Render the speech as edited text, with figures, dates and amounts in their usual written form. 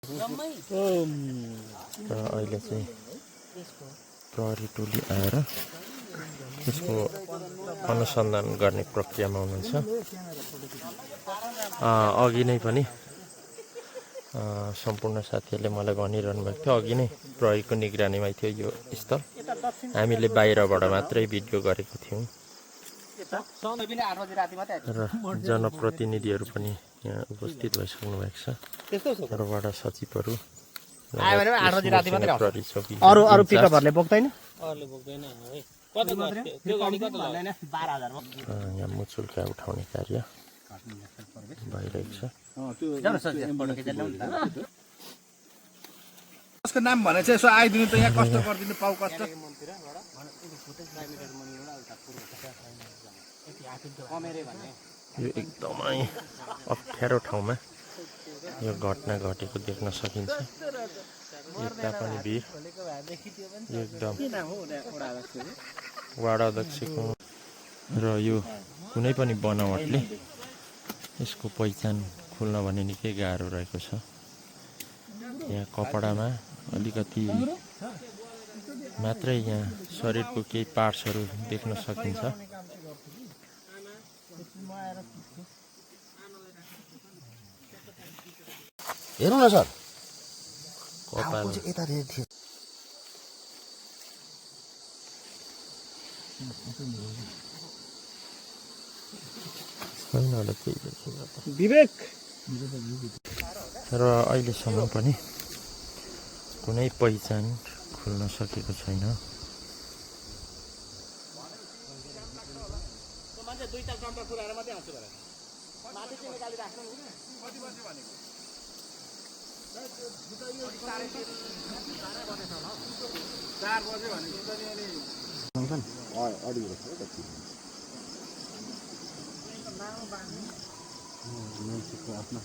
र अहिले चाहिँ प्रहरी टोली आएर त्यसको अनुसन्धान गर्ने प्रक्रियामा हुनुहुन्छ। अघि नै पनि सम्पूर्ण साथीहरूले मलाई भनिरहनु भएको थियो, अघि नै प्रहरीको निगरानीमा थियो यो स्थल। हामीले बाहिरबाट मात्रै भिडियो गरेको थियौँ र जनप्रतिनिधिहरू पनि यहाँ उपस्थित भइसक्नु भएको छ र वडा सचिवहरू अरू पिकअपहरुले बोक्दैन यहाँ मुचुल्का उठाउने कार्य भइरहेको छ। उसको नाम भने चाहिँ यसो आइदिनु त यहाँ कष्ट गरिदिनु पाउ कष्ट। यो एकदमै अप्ठ्यारो ठाउँमा यो घटना घटेको देख्न सकिन्छ। एकता पनि भिड एकदम वार्ड अध्यक्षको र यो कुनै पनि बनावटले यसको पहिचान खुल्न भने निकै गाह्रो रहेको छ। यहाँ कपडामा अलिकति मात्रै यहाँ शरीरको केही पार्ट्सहरू देख्न सकिन्छ। हेर्नु न सर, कपाल विवेक र अहिलेसम्म पनि कुनै पहिचान खुल्न सकेको छैन। मान्छेको आफ्नो